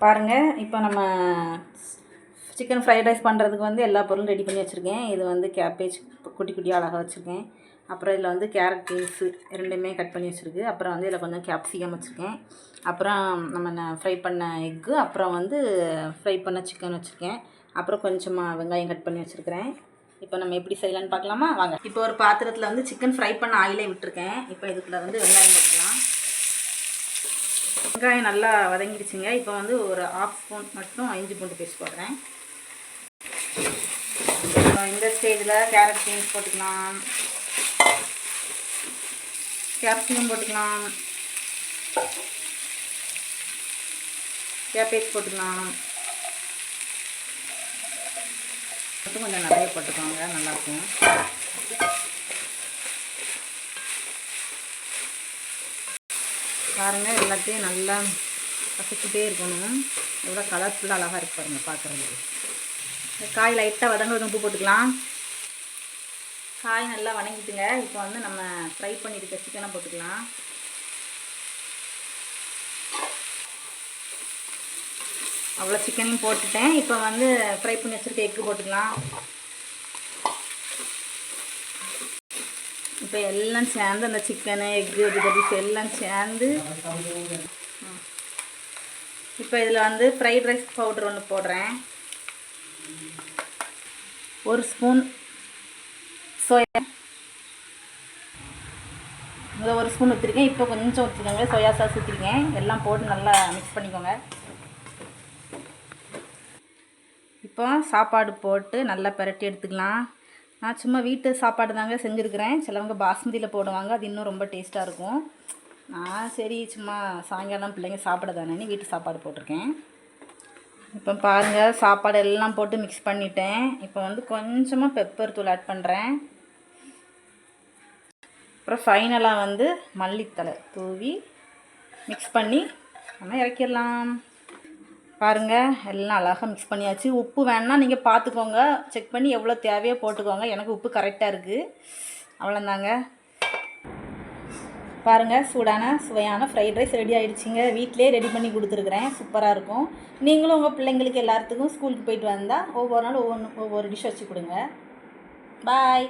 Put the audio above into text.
பாருங்கள், இப்போ நம்ம சிக்கன் ஃப்ரைட் ரைஸ் பண்ணுறதுக்கு வந்து எல்லா பொருளும் ரெடி பண்ணி வச்சுருக்கேன். இது வந்து கேபேஜ் குட்டி குட்டியாக அழகாக வச்சுருக்கேன். அப்புறம் இதில் வந்து கேரட் பீன்ஸு ரெண்டுமே கட் பண்ணி வச்சுருக்கு. அப்புறம் வந்து இதில் கொஞ்சம் கேப்சிகம் வச்சுருக்கேன். அப்புறம் நம்ம ஃப்ரை பண்ண எக்கு, அப்புறம் வந்து ஃப்ரை பண்ண சிக்கன் வச்சுருக்கேன். அப்புறம் கொஞ்சமாக வெங்காயம் கட் பண்ணி வச்சுருக்கிறேன். இப்போ நம்ம எப்படி செய்யலான்னு பார்க்கலாமா? வாங்க. இப்போ ஒரு பாத்திரத்தில் வந்து சிக்கன் ஃப்ரை பண்ண ஆயிலே விட்டுருக்கேன். இப்போ இதுக்குள்ள வந்து வெங்காயம் போட்டுக்கலாம். வெங்காயம் நல்லா வதங்கிடுச்சுங்க. இப்போ வந்து ஒரு 1/2 ஸ்பூன் மட்டும் இஞ்சி பூண்டு பேஸ்ட் போடுறேன். இந்த ஸ்டேஜில் கேரட் பீன்ஸ் போட்டுக்கலாம், கேப்சிகம் போட்டுக்கலாம், கேபேஜ் போட்டுக்கலாம். மட்டும் கொஞ்சம் நிறைய போட்டுக்கோங்க, நல்லாயிருக்கும். பாருங்கள், எல்லாத்தையும் நல்லா கசக்கிட்டே இருக்கணும். எவ்வளோ கலர்ஃபுல்லாக அழகாக இருக்கு பாருங்கள் பார்க்குறதுக்கு. இந்த காய் லைட்டாக வதங்க உப்பு போட்டுக்கலாம். காய் நல்லா வதங்கிட்டுங்க. இப்போ வந்து நம்ம ஃப்ரை பண்ணியிருக்க சிக்கனை போட்டுக்கலாம். அவ்வளோ சிக்கனையும் போட்டுட்டேன். இப்போ வந்து ஃப்ரை பண்ணி வச்சுருக்க எக்கு போட்டுக்கலாம். இப்போ எல்லாம் சேர்ந்து அந்த சிக்கனு எக்கு வெஜிடபிள்ஸ் எல்லாம் சேர்ந்து இப்போ இதில் வந்து ஃப்ரைட் ரைஸ் பவுடர் ஒன்று போடுறேன். 1 ஸ்பூன் சோயா, இதில் 1 ஸ்பூன் ஊற்றிருக்கேன். இப்போ கொஞ்சம் ஊற்றிக்கோங்க, சோயா சாஸ் ஊற்றிருக்கேன். எல்லாம் போட்டு நல்லா மிக்ஸ் பண்ணிக்கோங்க. இப்போ சாப்பாடு போட்டு நல்லா பிரட்டி எடுத்துக்கலாம். நான் சும்மா வீட்டு சாப்பாடு தாங்க செஞ்சுருக்கிறேன். சிலவங்க பாஸ்மதியில் போடுவாங்க, அது இன்னும் ரொம்ப டேஸ்ட்டாக இருக்கும். நான் சரி சும்மா சாயங்காலம் பிள்ளைங்க சாப்பிட தானேன்னு வீட்டு சாப்பாடு போட்டிருக்கேன். இப்போ பாருங்கள், சாப்பாடு எல்லாம் போட்டு மிக்ஸ் பண்ணிட்டேன். இப்போ வந்து கொஞ்சமாக பெப்பர் தூள் ஆட் பண்ணுறேன். அப்புறம் ஃபைனலாக வந்து மல்லித்தழை தூவி மிக்ஸ் பண்ணி நம்ம இறக்கிடலாம். பாருங்கள், எல்லாம் அழகாக மிக்ஸ் பண்ணியாச்சு. உப்பு வேணால் நீங்கள் பார்த்துக்கோங்க, செக் பண்ணி எவ்வளோ தேவையோ போட்டுக்கோங்க. எனக்கு உப்பு கரெக்டாக இருக்குது. அவ்வளோந்தாங்க. பாருங்கள், சூடான சுவையான ஃப்ரைட் ரைஸ் ரெடி ஆகிடுச்சிங்க. வீட்டிலே ரெடி பண்ணி கொடுத்துருக்குறேன். சூப்பராக இருக்கும். நீங்களும் உங்கள் பிள்ளைங்களுக்கு எல்லாத்துக்கும் ஸ்கூலுக்கு போயிட்டு வந்தால் ஒவ்வொரு நாள் ஒவ்வொரு டிஷ் வச்சு கொடுங்க. பாய்.